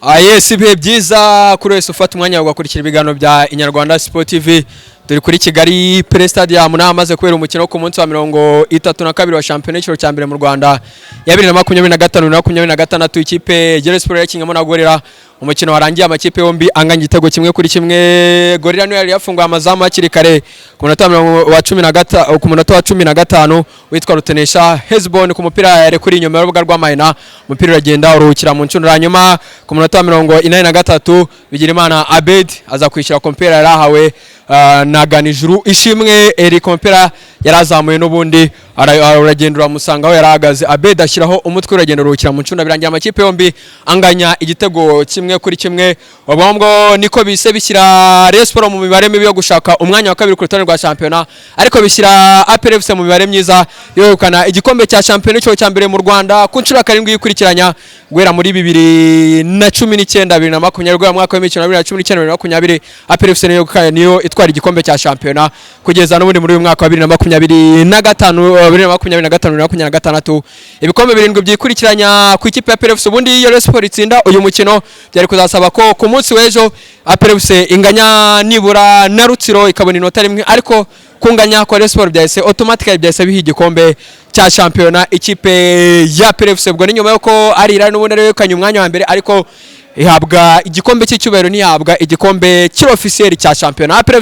Yes, ibihe byiza kuri wese ufata umwanya ugakurikira ibiganiro bya Inyarwanda Sport TV. Turi kuri Kigali Pre Stadium namaze kubera umukino ku munsi wa 32 wa shampiyona y'ikiro cya mbere mu Rwanda ya 2025 na 2026 ikipe Dore Sport yakingamo na Gorira. Umukino warangiye amakipe yombi anganya igitego kimwe kuri kimwe. Gorira niyo yari yafunguye amazamu hakiri kare ku munota wa 15 witwa Rutenesha Hezbon ku mupira yari kuri inyuma y'urubuga rw'Amahina. Umupira uragenda uruhukira mu ncundura nyuma ku munota wa 43 Bigirimana Abed aza kwishyura kompera yarahawe na Ganijuru ishimwe eri kompera yarazamuye n'ubundi uragenda uramusanga aho yarahagaze. Abed ashyiraho umutwe uragenda uruhukira mu ncunda birangiye amakipe yombi anganya igitego kimwe kuri kimwe. Ubwo niko bise bishyira Rayon Sport mu mibare mibi yo gushaka umwanya wa kabiri ku rutonde rwa shampiyona, ariko bishyira Apr mu mibare myiza yo yegukana igikombe cya shampiyona cyo cya mbere mu Rwanda ku nshuro karindwi yikurikiranya guhera muri 2019 2020 mwaka wa 2019 Apr niyo itwara igikombe cya shampiyona kugeza n'ubundi muri uyu mwaka wa 2025 ibikombe birindwi byikurikiranya ku ikipe ya Apr ubundi iyo Rayon Sport itsinda uyu mukino byari kuzasaba ko ku munsi w'ejo Apr inganya nibura na Rutsiro ikabona inota rimwe, ariko kunganya kwa Rayon Sport byahise automatically byahise biha igikombe cya shampiyona ikipe ya Apr ubwo ni nyuma yuko ari irani n'ubundi ari yegukanye umwanya wa mbere, ariko ihabwa igikombe cy'icyubahiro ntihabwa igikombe cy'officiel cya shampiyona. Apr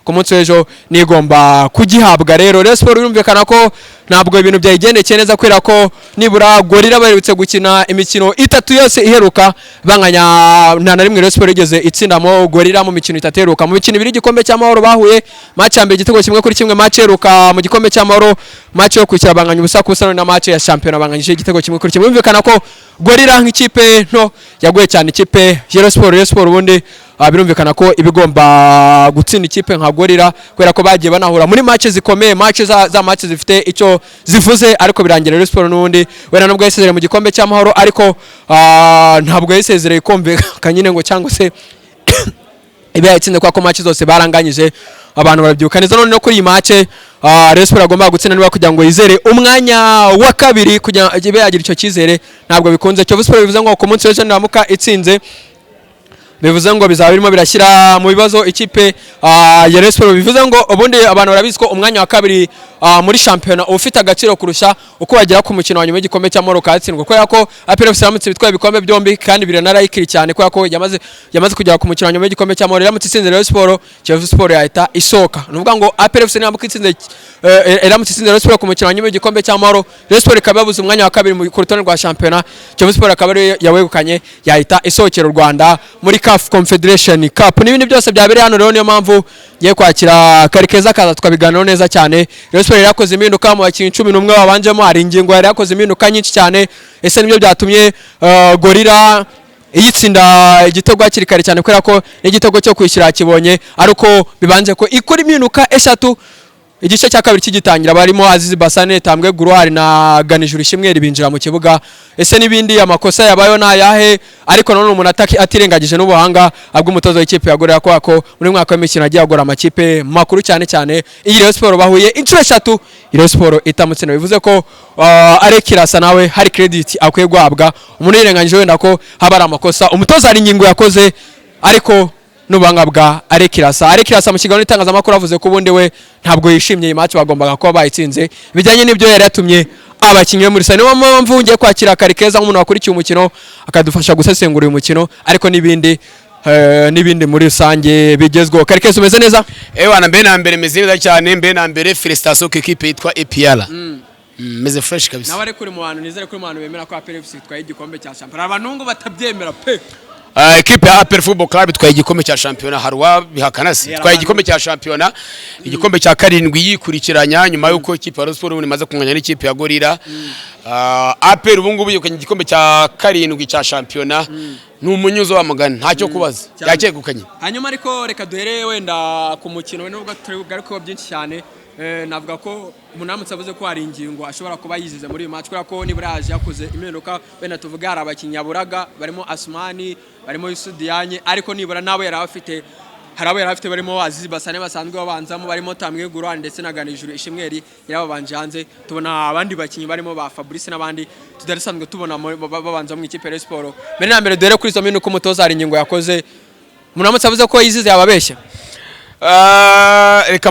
ku munsi w'ejo nigomba kugihabwa. Rero Rayon Sport yumvikana ko ntabwo ibintu byayigendekeye neza kwera ko nibura Gorira baherutse gukina imikino itatu yose iheruka banganya nta na rimwe Rayon Sport igeze itsindamo Gorira mu mikino itatu iheruka. Mu mikino ibiri igikombe cy'amahoro bahuye, match ya mbere igitego kimwe kuri kimwe, match iheruka mu gikombe cy'amahoro match yo kwishyura banganya ubusa ku busa na match ya shampiyona banganyije igitego kimwe kuri kimwe. Yumvikana ko Gorira nk'ikipe nto yaguye cyane ikipe ya Rayon Sport ubundi birumvikana ko ibigomba gutsinda ikipe nka Gorira kwera ko bagiye banahura muri match zikomeye, match za match zifite icyo zivuze, ariko birangira Rayon Sport n'ubundi wera nubwo yasezereye mu gikombe cy'amahoro, ariko ntabwo yasezereye ikombe kanyine ngo cyangwa se ibe yatsinze kwa ko match zose baranganyije abantu barabyuka neza. None no kuri iyi match Rayon Sport agomba gutsinda niba kugira ngo yizere umwanya wa kabiri kugira ibe yagira icyo cyizere ntabwo bikunze. Cyo Sport bivuze ngo ku munsi w'ejo ndamuka itsinze bivuze ngo bizaba birimo birashyira mu bibazo ikipe ya Rayon Sport. Bivuze ngo ubundi abantu barabizi ko umwanya wa kabiri muri shampiyona ufite agaciro kurusha uko bagera ku mukino wa nyuma y'igikombe cy'amahoro katsindwa, kubera ko Apr yaramutse bitwaye ibikombe byombi kandi biranarayikiri cyane kubera ko yamaze kugera ku mukino wa nyuma y'igikombe cy'amahoro. Yaramutse itsinze Rayon Sport, Kiyovu Sport yahita isoka. Nuvuga ngo Apr yaramutse itsinze Rayon Sport ku mukino wa nyuma y'igikombe cy'amahoro, Rayon Sport ikaba yabuze umwanya wa kabiri ku rutonde rwa shampiyona, Kiyovu Sport akaba ari yawegukanye yahita isokera u Rwanda muri CAF Confederation Cup. N'ibindi byose byabereye hano rero niyo mpamvu ngiye kwakira Karikeza kaza tukabiganiraho neza cyane. Rayon Sport yakoze impinduka mu bakinnyi 11 babanjemo, Haringingo yari yakoze impinduka nyinshi cyane. Ese nibyo byatumye Gorira iyitsinda igitego hakiri kare cyane kubera ko n'igitego cyo kwishyira kibonye, ariko bibanje ko ikora impinduka eshatu igice cya kabiri kigitangira barimo Azizi Basane, Tambwe Guruhari na Ganijuru ishimwe binjira mu kibuga. Ese nibindi amakosa yabayo nayahe, ariko none umuntu atirengagije n'ubuhanga abw'umutozo w'ikipe yagorera ko muri mwaka w'imikino agiye agora amakipe makuru cyane cyane iyi Rayon Sport bahuye inshuro eshatu Rayon Sport itamutsina. Bivuze ko arekirasa nawe hari credit akwiye guhabwa. Umuntu yirengagije wenda ko haba ari amakosa umutoza Haringingo yakoze, ariko n'ubanga bwa Arekirasa mu kiganiro itangazamakuru avuze ko ubundi we ntabwo yishimye iyi match bagombaga kuba bayitsinze bijyanye n'ibyo yari yatumye abakinnyi muri sane. Niyo mpamvu ngiye kwakira Karikeza nk'umuntu wakurikiye umukino akadufasha gusesengura uyu mukino, ariko n'ibindi muri rusange bigezweho. Karikeza umeze neza? Wana mbe na mbere meze neza cyane, mbe na mbere felicitation ku equipe yitwa Apr. Meze fresh kabisa. Nawe ari kuri mu bantu nizere kuri mu bantu bemera ko Apr itwaye igikombe cya shampiyona. Abantu ngo batabyemera pe. Equipe ya Apr Football Club itwaye igikombe cya shampiyona, harwa bihakana se itwaye igikombe cya shampiyona, igikombe cya karindwi yikurikiranya nyuma yuko ikipe ya Rayon Sport imaze kunganya n'ikipe ya Gorira. Apr ubu ngubu yegukanye igikombe cya karindwi cya shampiyona, n'umunyuzo wa mugani ntacyo kubaza yakegukanye. Hanyuma ariko reka duhere wenda ku mukino nubwo tugaruka byinshi cyane. Navuga ko umunamutse avuze ko hari ingingo ashobora kuba yizize muri uyu match kubera ko nibura yaje yakoze impinduka. Wenda tuvuga hari abakinnyi yaburaga barimo Asmani, barimo Yusudiyanye, ariko nibura nabo yari afite hari abo yarafite barimo Azizi Basane basanzwe babanzamo barimo Tamwegura ndetse na Ganijuru Ishimweri yarababanje hanze tubona abandi bakinyi barimo ba Fabrice n'abandi tudarisanzwe tubona babanza mu ikipe ya Sport mbere na mbere dore kuri zo minuko umutoza Haringingo yakoze muramutse avuze ko yizize yababeshya reka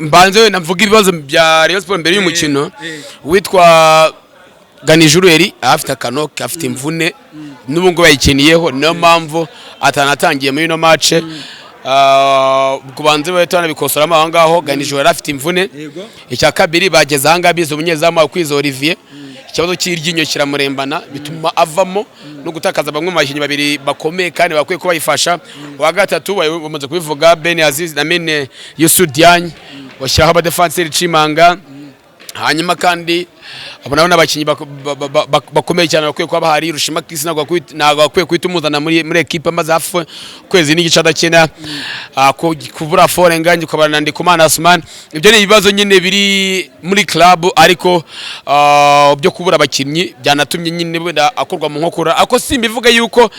mbanze navuga ibibazo bya Rayon Sport mbere y'umukino witwa Ganijuru afite akanoke afite imvune n'ubu ngo bayikiniyeho niyo mpamvu atanatangiye muri no match kubanze bahita bikosoramo aho ngaho Ganijuru afite imvune icya kabiri bageze ahanga bize umunyezamu wa Kwiza Olivier ikibazo cy'iryinyo kiramurembana bituma avamo no gutakaza bamwe mu bakinyi babiri bakomeye kandi bakwiye kuba yifasha wa gatatu bamaze kubivuga Ben Aziz na Mine Yusudian washyiraho abadefenseri Cimanga hanyuma kandi abona n'abakinyi bakomeye cyane bakwiye kuba bahari Rushima Kisi ntabwo bakwiye kwitumuzana muri equipe maze hafu kwezi n'igice adakena kubura Forenganje ukabana Ndikumana Asman ibyo ni ibibazo nyine biri muri club ariko byo kubura abakinyi byanatumye nyine wenda akorwa mu nkokora ako simbivuga yuko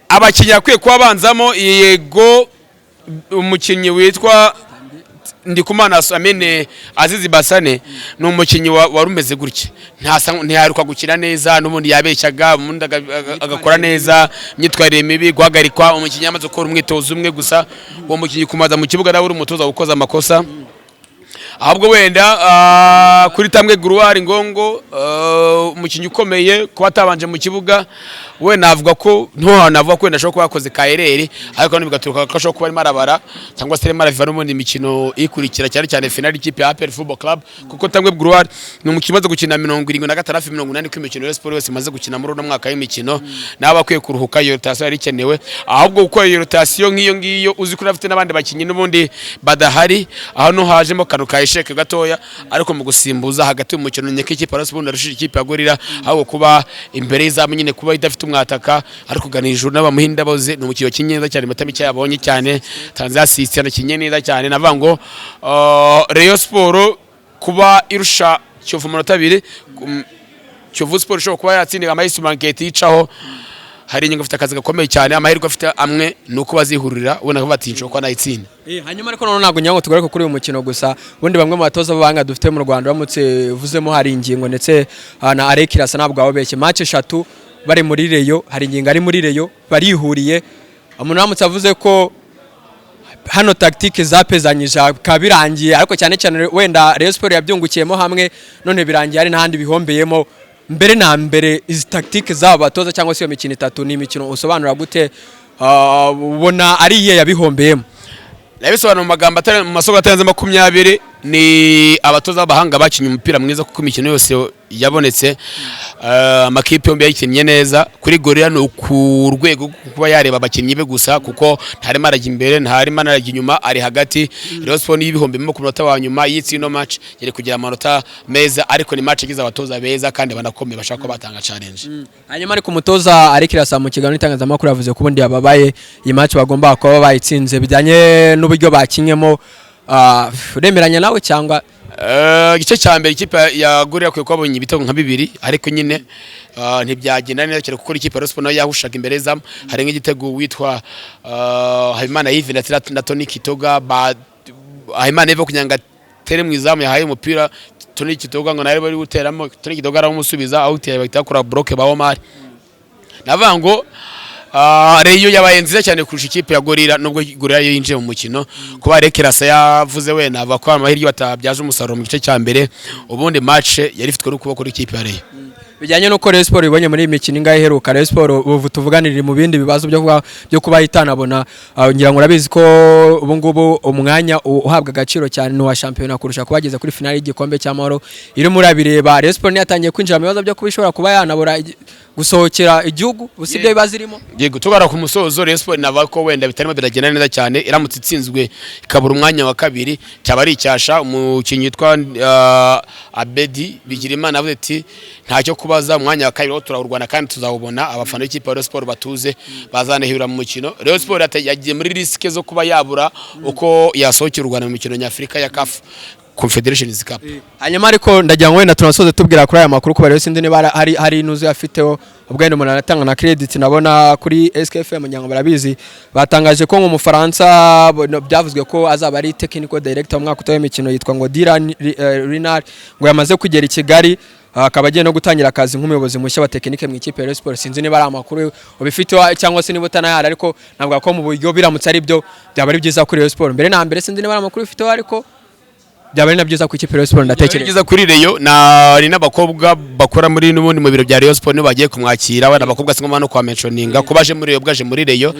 abakinyi akwiye kuba banzamo yego umukinyi witwa Ndikumana Asman Azizi Basane ni umukinyi warumeze gutya ntiyaruka gukina neza n'ubundi yabeshyaga umuntu agakora neza myitwarire mibi guhagarikwa umukinyi yamaze gukora umwitozo umwe gusa uwo mukinyi kumaza mu kibuga nawe uri umutoza gukoza amakosa ahubwo wenda kuri tamwe Gruari Ngongo umukinyi ukomeye kuba atabanje mu kibuga we navuga ko navuga ko ndashobora kuba yakoze kaerere ariko nibigaturuka ko ashobora kuba ari marabara cyangwa se maraviva no mu mikino ikurikira cyane finali ikipe ya Apr Football Club kuko tamwe Gruari ni umukinyi maze gukina 76 kw'imikino ya Sport yose maze gukina muri no mwaka w'imikino naba akwiye kuruhuka iyo rotation yari ikenewe ahubwo uko iyo rotation nk'iyo ngiyo uzi ko afite n'abandi bakinyi n'ubundi badahari aho no hajemo kanuka isheke gatoya ariko mu gusimbuza hagati mu mukino nyeke ikipe ya Sport ndarushije ikipe ya Gorira ahubwo kuba imbere y'izamenye nyine kuba idafite umwataka ariko Ganijuru n'abamuhinda boze ni umukino kinyenza cyane matami cyabonye cyane Tanzania assist na kinyeneza cyane navango Rayon Sport kuba irusha Kiyovu munota 2 Kiyovu Sport shobora kuba yatsindira amahisi market yicaho Haringingo afite akazi gakomeye cyane amahirwe afite amwe nuko bazihurira ubona ko batincho ko nayitsinda hanyuma ariko none nago nyango tugaruka kuri uyu mukino gusa ubundi bamwe mu batoza b'abanga dufite mu Rwanda bamutse vuzemo Haringingo ndetse na Arekirasa nabwo ababeshye match 3 bari muri Reyo Haringingo ari muri Reyo barihuriye umuntu amutse avuze ko hano tactique zapezanyije kabirangiye ariko cyane cyane wenda Rayon Sport yabyungukiyemo hamwe none birangiye ari n'ahandi bihombeyemo mbere na mbere izi tactique zabo batoza cyangwa se iyo mikino 3 ni imikino usobanura gute ubona ari iye yabihombeyemo nabisobanura mu magambo atari mu masoko atarenze 20 ni abatoza b'abahanga bakinye umupira mwiza kuko imikino yose yabonetse amakipe yombi yakinnye neza kuri Gorira no ku rwego kuba yareba abakinnyi be gusa kuko ntarimo arajya imbere ntarimo arajya inyuma ari hagati Rayon Sport y'ibihombe mu munota wa nyuma y'itsino match yere kugira amanota meza ariko ni match igize abatoza beza kandi banakomeye bashaka ko batanga challenge hanyuma ariko umutoza Arekirasa mu kiganiro itangazamakuru yavuze ko ubundi yababaye iyi match bagomba kuba bayitsinze bijyanye n'uburyo bakinyemo uremeranya nawe cyangwa igice cya mbere ikipe ya Gorira kwe kwabonye ibitego nka 2 ariko nyine ntibyagenda neza cyane kuko ikipe ya Sport nayo yahushaga imbere zam hari nk'igitego witwa Habimana Yves na Tony Kitoga Habimana Yves kunyanga tere mu izamu yahaye umupira Tony Kitoga ngo nawe bari guteramo Tony Kitoga aramusubiza aho uteye bahita kora block ba Omar navango Reyo yabaye nziza cyane kurusha ikipe ya Gorira nubwo Gorira yinjiye mu mukino kuba Arekirasa yavuze we nava ko amahirwe batabyaje umusaruro mu gice cya mbere ubundi match yari ifitwe n'ukuba kuri ikipe ya Reyo bijyanye nuko Rayon Sport ibonye muri imikino ingahe iheruka Rayon Sport ubu tuvuganirira mu bindi bibazo byo kuba itanabona ngira ngo urabizi ko ubu ngubu umwanya uhabwa agaciro cyane no wa shampiyona kurusha kubageza kuri finali y'igikombe cya Mahoro iri muri abireba Rayon Sport yatangiye kwinjira mu bibazo byo kubishobora kuba yanabura gusohokera igihugu usibye bizirimo yego tugara ku musozo Rayon Sport nava ko wenda bitarimo biragenda neza cyane iramutse itsinzwe ikabura umwanya wa kabiri cyaba ari icyasha umukinyi witwa Abedi Bigirimana avuze ati ntacyo kubaza umwanya wa kabiri turahurwana kandi tuzawubona abafana b'ikipe ya Rayon Sport batuze bazanahira mu mukino Rayon Sport yagiye muri riske zo kuba yabura uko yasohokera u Rwanda mu mikino nyafrika ya CAF Confederations Cup. Hanyuma ariko ndagira ngo wenda tunasoze tubwira kuri aya makuru ko bari sindi niba hari inuzu yafiteho ubwende umuntu aratanga na credit nabona kuri SKFM nyango barabizi batangaje ko mu Faransa byavuzwe ko azaba ari technical director mu mwaka utaye imikino yitwa ngo Renard ngo yamaze kugera i Kigali akaba agiye no gutangira akazi nk'umuyobozi mushya wa tekinike mu ikipe ya Sport. Sinzi niba ari amakuru ubifite cyangwa se niba utanayara, ariko navuga ko mu buryo biramutse ari byo byaba ari byiza kuri Sport. Mbere na mbere sinzi niba ari amakuru ufite ariko byaba ari nabyiza ku ikipe ya Sport. Ndatekereza byiza kuri Reyo ari n'abakobwa bakora muri n'ubundi mu biro bya Reyo Sport bagiye kumwakira abana abakobwa singoma no kwa mentioninga ko baje muri Reyo bwaje muri Reyo.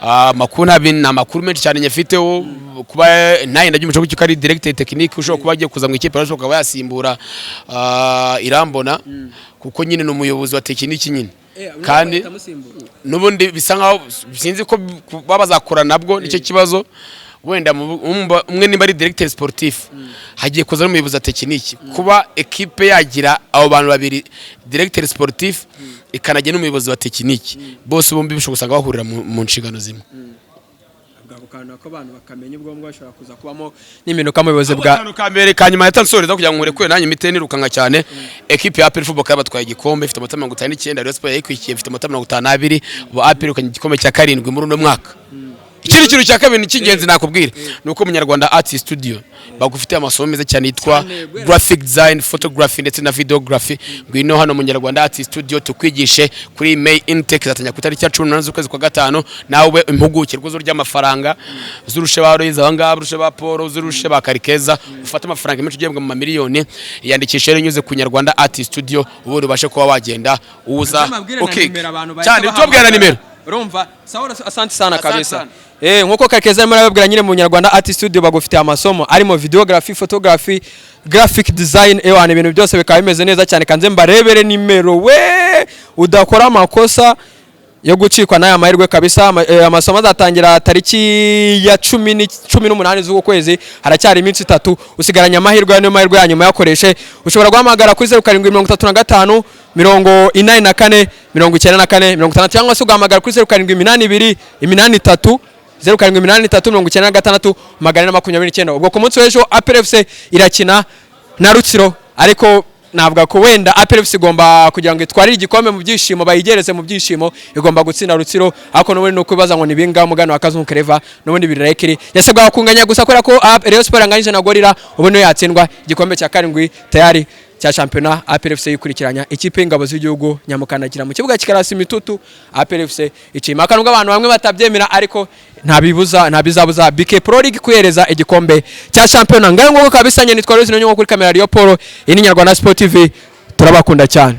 Amakuru amakuru menshi cyane nyafiteho kuba naye ndabyumva ko cyari director technique ushobora kuba agiye kuza mu ikipe ya Sport akaba yasimbura Irambona kuko nyine n'umuyobozi wa technique nyine kandi n'ubundi bisa nkaho sinzi ko babazakora nabwo nicyo kibazo wenda umwe nimba ari directeur sportif hagiye kuza n'umuyobozi wa technique kuba equipe yagira abo bantu babiri directeur sportif ikanajye n'umuyobozi wa technique bose bombi bishobora gusanga bahurira mu nshingano zimwe kana ko abantu bakamenya ubwongo bashobora kuza kubamo n'iminuka mu bibazo bwa kamere kanyuma yatansoreza kugira ngo murekwe nanyu miteni rukanga cyane equipe ya Apr Football Club batwaye igikombe ifite amatama 59 Rayon Sport yayikwikiye ifite amatama 52 Apr Yegukanye Igikombe Cya 7 muri uno mwaka. Ikindi kintu cya kabiri cy'ingenzi nakubwira nuko Umunyarwanda Art Studio bagufitiye amasomo meza cyane yitwa graphic design, photography ndetse na videography. Ngwino hano Umunyarwanda Art Studio tukwigishe kuri May intake zatanya ku tariki ya 18 z'ukwezi kwa gatanu. Nawe impuguke rwo ry'amafaranga zurushe ba Royiza abangaba urushe ba Paul zurushe ba Karikeza ufata amafaranga menshi ugembwa mu mamiliyoni yandikisha rero nyuze ku Nyarwanda Art Studio ubu rubashe kuba wagenda uza. Okay cyane tubwira nimero urumva sawa. Asante sana kabisa. Nkuko Karikeza arimo arababwira nyine mu Nyarwanda Art Studio bagufitiye amasomo arimo videography, photography, graphic design ibintu byose bikaba bimeze neza cyane. Kanze mbarebere nimero we udakora amakosa yo gucikwa n'aya mahirwe kabisa. Amasomo azatangira tariki ya 18 z'uko kwezi, haracyari iminsi 3 usigaranya amahirwe y'ayo mahirwe yanyuma yakoreshe. Ushobora guhamagara kuri 0735 84 94 90 cyangwa se ugahamagara kuri 0782 83 0783 96 ubwo ku munsi w'ejo Apr FC irakina na Rutsiro, ariko navuga ko wenda Apr FC igomba kugira ngo itwarire igikombe mu byishimo bayigereze mu byishimo igomba gutsinda Rutsiro, ariko n'ubundi no kubaza ngo nibinga mugano akazunkereva n'ubundi birekeri yasabwa kunganya gusa kubera ko Rayon Sport anganyije na Gorira ubu no yatsindwa igikombe cya 7 tayari cya shampiyona. Apr FC yikurikiranya ikipe y'ingabo z'igihugu nyamukandagira mu kibuga kikarasi imitutu. Apr FC icima kanubwo abantu bamwe batabyemera, ariko ntabizabuza BK Pro League kuhereza igikombe cya shampiyona. Ngaho ngo kabisa nyine twari zino nyoko kuri kamera Rio Polo. Iyi ni Nyarwanda Sport TV turabakunda cyane.